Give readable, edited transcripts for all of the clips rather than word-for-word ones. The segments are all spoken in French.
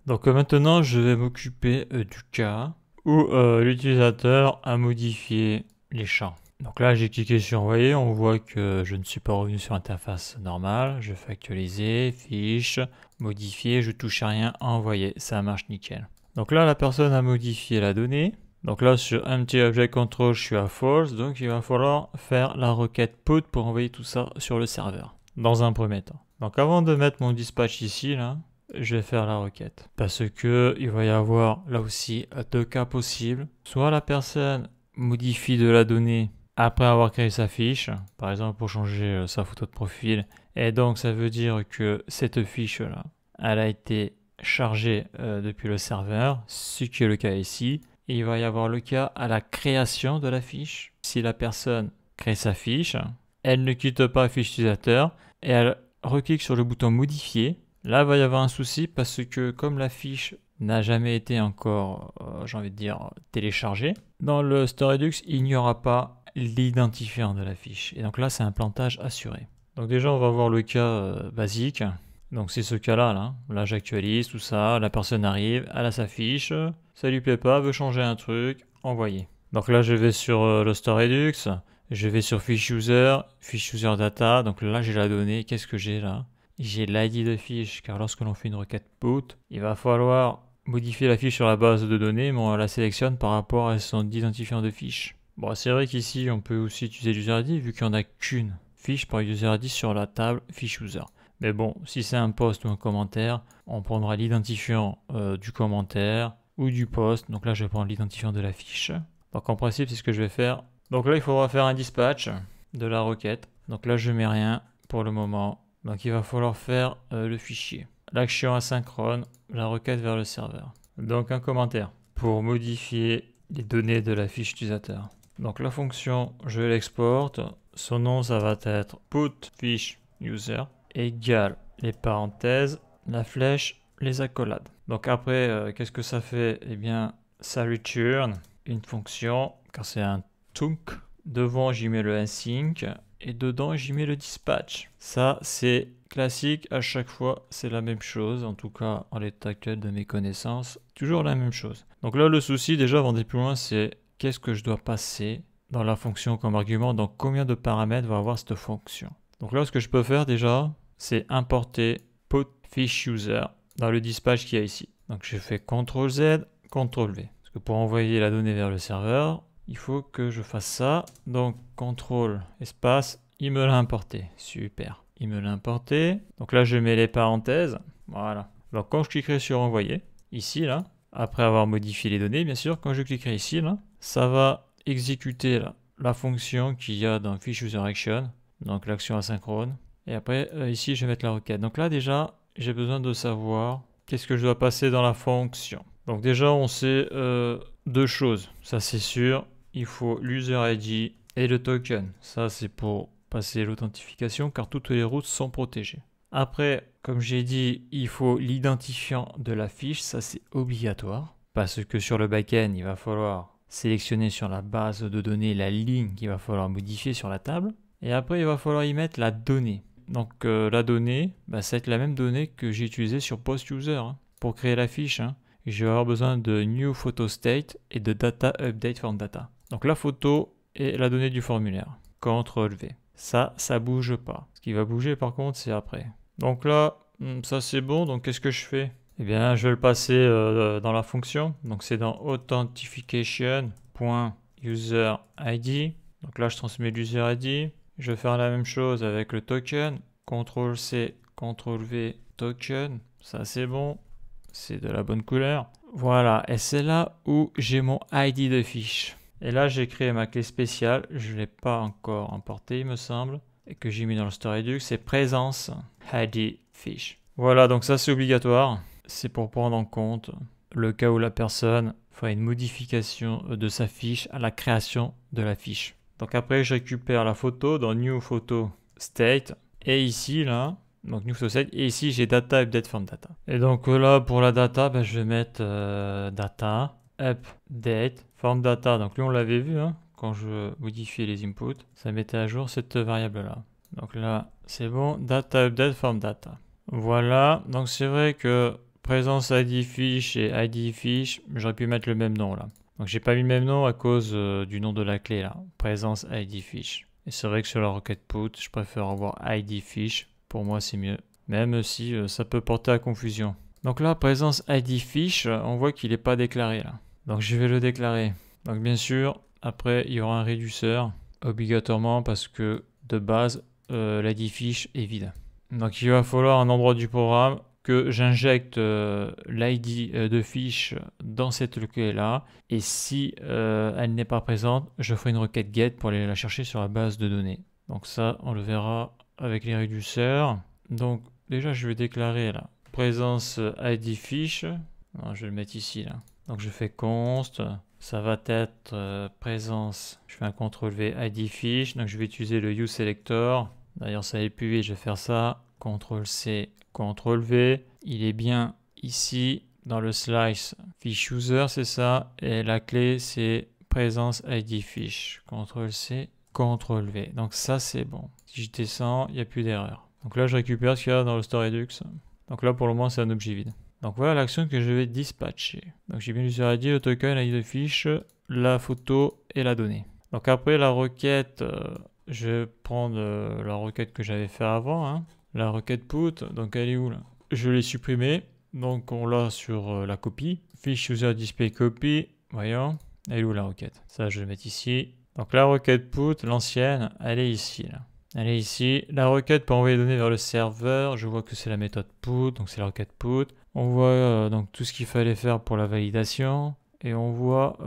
Donc maintenant, je vais m'occuper du cas où l'utilisateur a modifié les champs. Donc là, j'ai cliqué sur envoyer, on voit que je ne suis pas revenu sur l'interface normale. Je fais actualiser, fiche, modifier, je touche à rien, envoyer, ça marche nickel. Donc là, la personne a modifié la donnée. Donc là, sur Empty Object Control, je suis à false, donc il va falloir faire la requête put pour envoyer tout ça sur le serveur, dans un premier temps. Donc avant de mettre mon dispatch ici, là, je vais faire la requête. Parce que il va y avoir là aussi deux cas possibles. Soit la personne modifie de la donnée après avoir créé sa fiche, par exemple pour changer sa photo de profil, et donc ça veut dire que cette fiche-là, elle a été chargée depuis le serveur, ce qui est le cas ici. Et il va y avoir le cas à la création de la fiche. Si la personne crée sa fiche, elle ne quitte pas la fiche utilisateur et elle reclique sur le bouton modifier. Là, il va y avoir un souci parce que comme la fiche n'a jamais été encore, j'ai envie de dire, téléchargée, dans le StoreRedux, il n'y aura pas l'identifiant de la fiche. Et donc là, c'est un plantage assuré. Donc déjà, on va voir le cas basique. Donc c'est ce cas-là, là. Là, j'actualise tout ça, la personne arrive, elle a sa fiche, ça lui plaît pas, veut changer un truc, envoyer. Donc là, je vais sur le StoreRedux, je vais sur fiche user data, donc là, j'ai la donnée, qu'est-ce que j'ai là? J'ai l'ID de fiche, car lorsque l'on fait une requête put, il va falloir modifier la fiche sur la base de données, mais on la sélectionne par rapport à son identifiant de fiche. Bon, c'est vrai qu'ici, on peut aussi utiliser l'user ID, vu qu'il n'y en a qu'une fiche par user ID sur la table fiche user. Mais bon, si c'est un post ou un commentaire, on prendra l'identifiant du commentaire ou du post. Donc là, je vais prendre l'identifiant de la fiche. Donc en principe, c'est ce que je vais faire. Donc là, il faudra faire un dispatch de la requête. Donc là, je mets rien pour le moment. Donc il va falloir faire le fichier. L'action asynchrone, la requête vers le serveur. Donc un commentaire pour modifier les données de la fiche utilisateur. Donc la fonction, je l'exporte. Son nom, ça va être put fiche user égale les parenthèses, la flèche, les accolades. Donc après, qu'est-ce que ça fait? Eh bien, ça return une fonction, car c'est un tunk. Devant, j'y mets le async et dedans, j'y mets le dispatch. Ça, c'est classique, à chaque fois, c'est la même chose. En tout cas, en l'état actuel de mes connaissances, toujours la même chose. Donc là, le souci, déjà, avant d'aller plus loin, c'est qu'est-ce que je dois passer dans la fonction comme argument, donc combien de paramètres va avoir cette fonction. Donc là, ce que je peux faire déjà, c'est importer put fiche user dans le dispatch qu'il y a ici. Donc je fais CTRL Z, CTRL V. Parce que pour envoyer la donnée vers le serveur, il faut que je fasse ça. Donc CTRL espace, il me l'a importé. Super. Il me l'a importé. Donc là, je mets les parenthèses. Voilà. Donc quand je cliquerai sur envoyer, ici, là, après avoir modifié les données, bien sûr, quand je cliquerai ici, là, ça va exécuter là, la fonction qu'il y a dans fiche user action, donc l'action asynchrone. Et après, ici, je vais mettre la requête. Donc là, déjà, j'ai besoin de savoir qu'est-ce que je dois passer dans la fonction. Donc déjà, on sait deux choses. Ça, c'est sûr. Il faut l'user ID et le token. Ça, c'est pour passer l'authentification, car toutes les routes sont protégées. Après, comme j'ai dit, il faut l'identifiant de la fiche. Ça, c'est obligatoire. Parce que sur le backend, il va falloir sélectionner sur la base de données la ligne qu'il va falloir modifier sur la table. Et après, il va falloir y mettre la donnée. Donc la donnée, ça va être la même donnée que j'ai utilisée sur post-user pour créer la fiche. Je vais avoir besoin de new photo state et de data update form data. Donc la photo et la donnée du formulaire. CTRL V. Ça bouge pas. Ce qui va bouger par contre, c'est après. Donc là, ça c'est bon. Donc qu'est-ce que je fais? Eh bien, je vais le passer dans la fonction. Donc c'est dans authentification.user_id. Donc là, je transmets l'user ID. Je vais faire la même chose avec le token. CTRL-C, CTRL-V, token. Ça, c'est bon. C'est de la bonne couleur. Voilà. Et c'est là où j'ai mon ID de fiche. Et là, j'ai créé ma clé spéciale. Je ne l'ai pas encore importée, il me semble. Et que j'ai mis dans le StoreRedux. C'est présence ID fiche. Voilà. Donc ça, c'est obligatoire. C'est pour prendre en compte le cas où la personne fera une modification de sa fiche à la création de la fiche. Donc après, je récupère la photo dans New Photo State. Et ici, là, donc New Photo State. Et ici, j'ai Data Update Form Data. Et donc là, pour la data, je vais mettre Data Update Form Data. Donc lui, on l'avait vu, quand je modifiais les inputs. Ça mettait à jour cette variable-là. Donc là, c'est bon. Data Update Form Data. Voilà. Donc c'est vrai que présence ID fiche et ID fiche, j'aurais pu mettre le même nom là. Donc j'ai pas mis le même nom à cause du nom de la clé là, présence ID fiche. Et c'est vrai que sur la requête put, je préfère avoir ID fiche, pour moi c'est mieux. Même si ça peut porter à confusion. Donc là, présence ID fiche, on voit qu'il n'est pas déclaré là. Donc je vais le déclarer. Donc bien sûr, après il y aura un réducteur, obligatoirement parce que de base, l'ID fiche est vide. Donc il va falloir un endroit du programme que j'injecte l'ID de fiche dans cette clé là. Et si elle n'est pas présente, je ferai une requête get pour aller la chercher sur la base de données. Donc ça, on le verra avec les réducteurs. Donc déjà, je vais déclarer là présence ID fiche. Non, je vais le mettre ici là. Donc je fais const. Ça va être présence. Je fais un CTRL V ID fiche. Donc je vais utiliser le useSelector. D'ailleurs, ça va aller plus vite. Je vais faire ça. CTRL C, CTRL V. Il est bien ici dans le slice fiche user, c'est ça. Et la clé, c'est présence ID fiche. CTRL C, CTRL V. Donc ça, c'est bon. Si je descends, il n'y a plus d'erreur. Donc là, je récupère ce qu'il y a dans le StoreRedux. Donc là, pour le moment, c'est un objet vide. Donc voilà l'action que je vais dispatcher. Donc j'ai bien l'user ID, le token, l'ID de fiche, la photo et la donnée. Donc après la requête, je vais prendre la requête que j'avais fait avant. Hein. La requête put, donc elle est où là? Je l'ai supprimée. Donc on l'a sur la copie. Fiche user display copy. Voyons. Elle est où la requête? Ça, je vais le mettre ici. Donc la requête put, l'ancienne, elle est ici là. Elle est ici. La requête pour envoyer les données vers le serveur, je vois que c'est la méthode put, donc c'est la requête put. On voit donc tout ce qu'il fallait faire pour la validation et on voit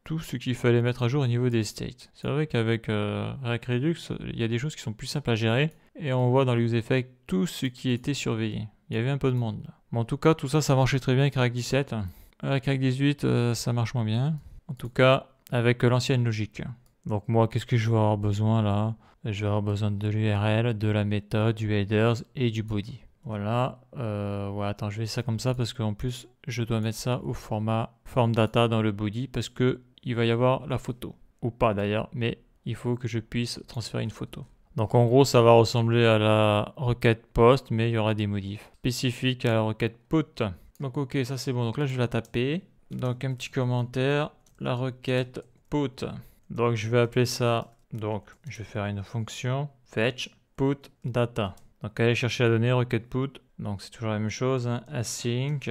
tout ce qu'il fallait mettre à jour au niveau des states. C'est vrai qu'avec React Redux, il y a des choses qui sont plus simples à gérer et on voit dans les useEffects tout ce qui était surveillé. Il y avait un peu de monde. Mais en tout cas, tout ça, ça marchait très bien avec React 17. Avec React 18, ça marche moins bien. En tout cas, avec l'ancienne logique. Donc moi, qu'est-ce que je vais avoir besoin là? Je vais avoir besoin de l'URL, de la méthode, du headers et du body. Voilà. Ouais, attends, je vais ça comme ça parce qu'en plus, je dois mettre ça au format form data dans le body parce que il va y avoir la photo. Ou pas d'ailleurs, mais il faut que je puisse transférer une photo. Donc en gros, ça va ressembler à la requête post, mais il y aura des modifs spécifiques à la requête put. Donc ok, ça c'est bon. Donc là, je vais la taper. Donc un petit commentaire, la requête put. Donc je vais appeler ça. Donc, je vais faire une fonction fetch put data. Donc, aller chercher la donnée, requête put. Donc, c'est toujours la même chose. Hein. Async,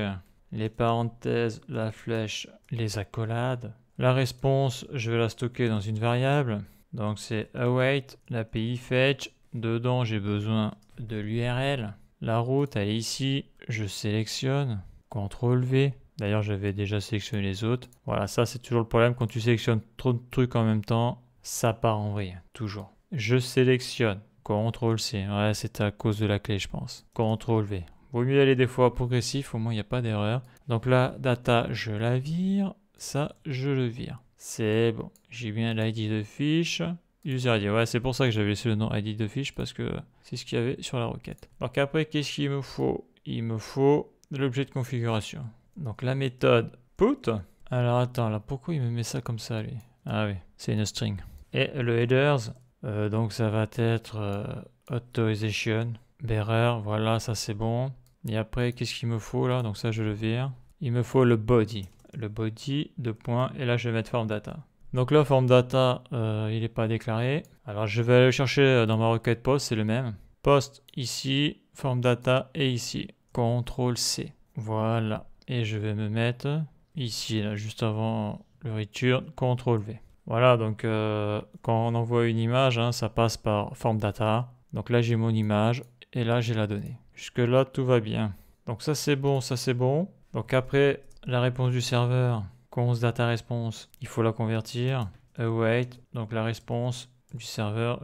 les parenthèses, la flèche, les accolades. La réponse, je vais la stocker dans une variable. Donc, c'est await, l'API fetch. Dedans, j'ai besoin de l'URL. La route, elle est ici. Je sélectionne. CTRL V. D'ailleurs, j'avais déjà sélectionné les autres. Voilà, ça, c'est toujours le problème quand tu sélectionnes trop de trucs en même temps. Ça part en vrille, toujours. Je sélectionne, CTRL C, ouais c'est à cause de la clé je pense. CTRL V. Vaut mieux aller des fois progressif, au moins il n'y a pas d'erreur. Donc là, data, je la vire, ça, je le vire. C'est bon, j'ai bien l'ID de fiche. User ID, ouais c'est pour ça que j'avais laissé le nom ID de fiche parce que c'est ce qu'il y avait sur la requête. Donc après, qu'est-ce qu'il me faut? Il me faut de l'objet de configuration. Donc la méthode put. Alors attends, là pourquoi il me met ça comme ça lui? Ah oui, c'est une string. Et le headers, donc ça va être authorization, bearer, voilà, ça c'est bon. Et après, qu'est-ce qu'il me faut là? Donc ça, je le vire. Il me faut le body. Le body, deux points, et là, je vais mettre form data. Donc là, form data, il n'est pas déclaré. Alors, je vais aller chercher dans ma requête post, c'est le même. Post ici, form data et ici. CTRL C. Voilà. Et je vais me mettre ici, là, juste avant le return, CTRL V. Voilà, donc quand on envoie une image, hein, ça passe par form data. Donc là, j'ai mon image et là, j'ai la donnée. Jusque là, tout va bien. Donc ça, c'est bon, ça, c'est bon. Donc après, la réponse du serveur, const data response, il faut la convertir. Await, donc la réponse du serveur,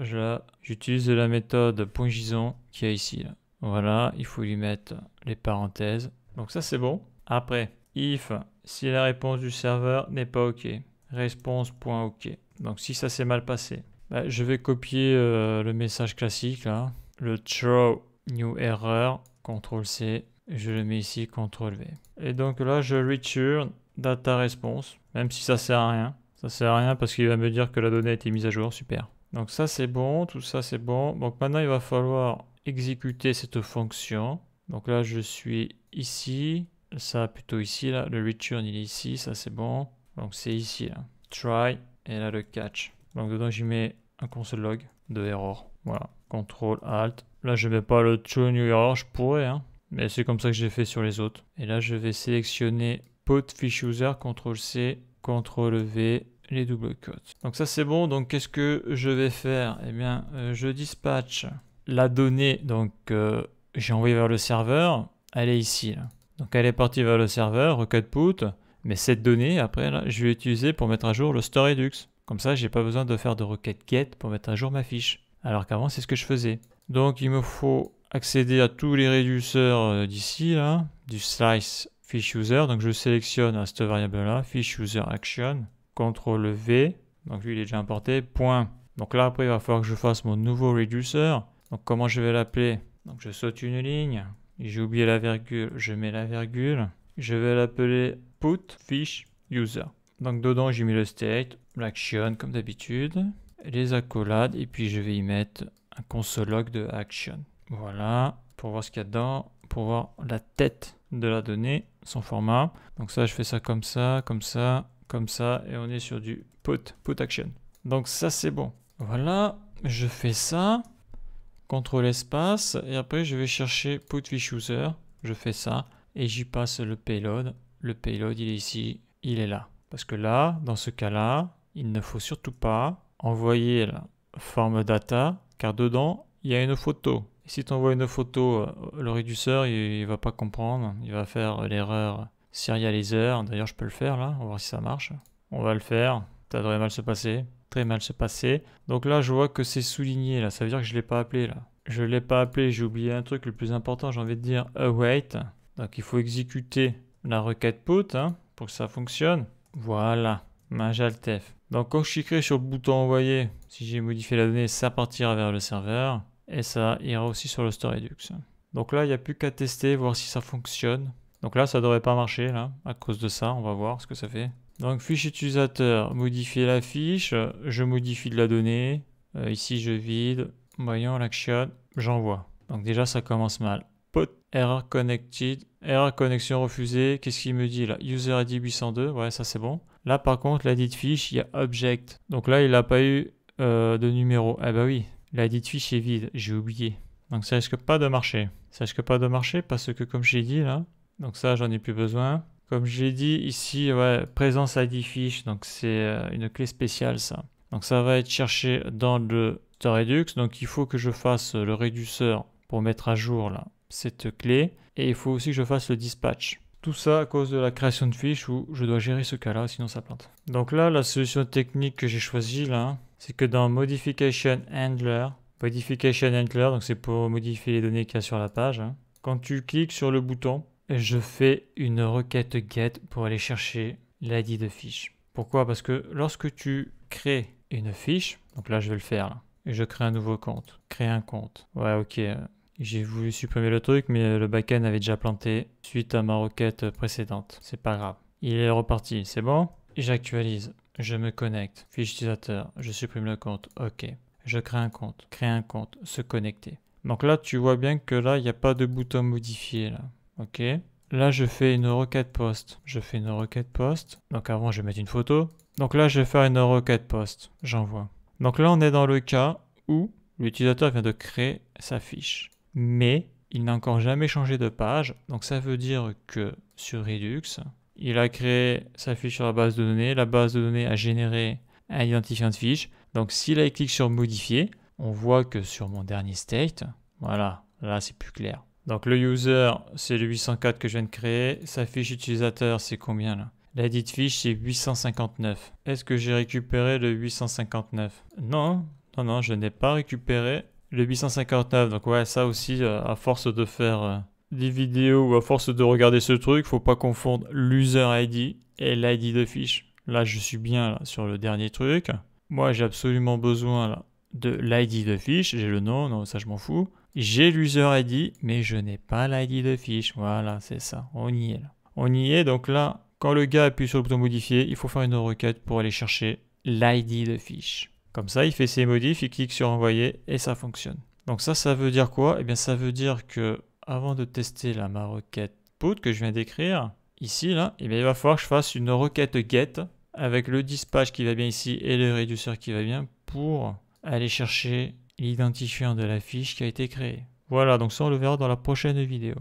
j'utilise la méthode .json qui est ici. Là. Voilà, il faut lui mettre les parenthèses. Donc ça, c'est bon. Après, if, si la réponse du serveur n'est pas OK. Response.ok. Donc si ça s'est mal passé, je vais copier le message classique là, le throw new error, CTRL C, je le mets ici, CTRL V. Et donc là je return data response, même si ça sert à rien. Ça sert à rien parce qu'il va me dire que la donnée a été mise à jour, super. Donc ça c'est bon, tout ça c'est bon. Donc maintenant il va falloir exécuter cette fonction. Donc là je suis ici. ça plutôt ici, là. Le return, il est ici, ça c'est bon. Donc c'est ici, là. Try, et là le catch. Donc dedans, j'y mets un console log de error. Voilà. Contrôle, Alt. Là, je mets pas le true new error, je pourrais, hein. Mais c'est comme ça que j'ai fait sur les autres. Et là, je vais sélectionner put fish user, CTRL C, CTRL V, les double quotes. Donc ça c'est bon. Donc qu'est-ce que je vais faire? Eh bien, je dispatch la donnée. Donc j'ai envoyé vers le serveur. Elle est ici, là. Donc elle est partie vers le serveur, requête put. Mais cette donnée, après, là, je vais l'utiliser pour mettre à jour le store Redux. Comme ça, j'ai pas besoin de faire de requête get pour mettre à jour ma fiche. Alors qu'avant, c'est ce que je faisais. Donc il me faut accéder à tous les réducteurs d'ici, là, du slice fish user. Donc je sélectionne à cette variable-là, fish user action, CTRL V. Donc lui, il est déjà importé, point. Donc là, après, il va falloir que je fasse mon nouveau reducer. Donc comment je vais l'appeler? Donc je saute une ligne. J'ai oublié la virgule, je mets la virgule. Je vais l'appeler put fish user. Donc dedans, j'ai mis le state, l'action comme d'habitude, les accolades, et puis je vais y mettre un console log de action. Voilà, pour voir ce qu'il y a dedans, pour voir la tête de la donnée, son format. Donc ça, je fais ça comme ça, comme ça, comme ça, et on est sur du put action. Donc ça, c'est bon. Voilà, je fais ça, CTRL espace, et après je vais chercher put fish user, je fais ça, et j'y passe le payload. Le payload, il est ici, il est là. Parce que là, dans ce cas-là, il ne faut surtout pas envoyer la forme data, car dedans, il y a une photo. Et si tu envoies une photo, le réducteur, il ne va pas comprendre. Il va faire l'erreur serializer. D'ailleurs, je peux le faire là, on va voir si ça marche. On va le faire. Ça devrait mal se passer. Très mal se passer. Donc là, je vois que c'est souligné là. Ça veut dire que je ne l'ai pas appelé là. Je ne l'ai pas appelé. J'ai oublié un truc le plus important. J'ai envie de dire await. Donc il faut exécuter la requête put pour que ça fonctionne. Voilà. Majaltef. Donc quand je cliquerai sur le bouton envoyer, si j'ai modifié la donnée, ça partira vers le serveur. Et ça ira aussi sur le store Redux. Donc là, il n'y a plus qu'à tester, voir si ça fonctionne. Donc là, ça ne devrait pas marcher là, à cause de ça. On va voir ce que ça fait. Donc fiche utilisateur, modifier la fiche. Je modifie de la donnée. Ici, je vide. Voyons l'action. J'envoie. Donc déjà, ça commence mal. Put error connected. Error connexion refusée. Qu'est-ce qu'il me dit là? User ID 802. Ouais, ça c'est bon. Là, par contre, l'ID de fiche, il y a object. Donc là, il n'a pas eu de numéro. Eh bah oui. L'ID de fiche est vide, j'ai oublié. Donc ça risque pas de marcher. Ça risque pas de marcher parce que comme j'ai dit là, donc ça j'en ai plus besoin. Comme j'ai dit ici, ouais, présence ID fiche, donc c'est une clé spéciale ça. Donc ça va être cherché dans le store Redux, donc il faut que je fasse le réducteur pour mettre à jour là cette clé. Et il faut aussi que je fasse le dispatch. Tout ça à cause de la création de fiches où je dois gérer ce cas-là, sinon ça plante. Donc là, la solution technique que j'ai choisie là, c'est que dans Modification Handler, donc c'est pour modifier les données qu'il y a sur la page, quand tu cliques sur le bouton, je fais une requête get pour aller chercher l'ID de fiche. Pourquoi? Parce que lorsque tu crées une fiche, donc là je vais le faire, là, et je crée un nouveau compte, créer un compte. Ouais, ok, j'ai voulu supprimer le truc, mais le backend avait déjà planté suite à ma requête précédente. C'est pas grave. Il est reparti, c'est bon? J'actualise. Je me connecte. Fiche utilisateur. Je supprime le compte. OK. Je crée un compte. Créer un compte. Se connecter. Donc là, tu vois bien que là, il n'y a pas de bouton modifier. Là. OK. Là, je fais une requête post. Je fais une requête post. Donc avant, je vais mettre une photo. Donc là, je vais faire une requête post. J'envoie. Donc là, on est dans le cas où l'utilisateur vient de créer sa fiche. Mais il n'a encore jamais changé de page. Donc ça veut dire que sur Redux, il a créé sa fiche sur la base de données. La base de données a généré un identifiant de fiche. Donc si là il clique sur modifier, on voit que sur mon dernier state, voilà, là c'est plus clair. Donc le user, c'est le 804 que je viens de créer. Sa fiche utilisateur, c'est combien là? L'ID de fiche, c'est 859. Est-ce que j'ai récupéré le 859? Non, non, je n'ai pas récupéré le 859. Donc ouais, ça aussi, à force de faire des vidéos ou à force de regarder ce truc, faut pas confondre l'user ID et l'ID de fiche. Là, je suis bien là, sur le dernier truc. Moi, j'ai absolument besoin là, de l'ID de fiche. J'ai le nom, non, ça je m'en fous. J'ai l'user ID, mais je n'ai pas l'ID de fiche. Voilà, c'est ça. On y est là. On y est. Donc là, quand le gars appuie sur le bouton modifier, il faut faire une requête pour aller chercher l'ID de fiche. Comme ça, il fait ses modifs, il clique sur envoyer et ça fonctionne. Donc ça veut dire quoi? Eh bien, ça veut dire que avant de tester là, ma requête output que je viens d'écrire, ici, là, eh bien, il va falloir que je fasse une requête get avec le dispatch qui va bien ici et le reducer qui va bien pour aller chercher l'identifiant de la fiche qui a été créée. Voilà, donc ça on le verra dans la prochaine vidéo.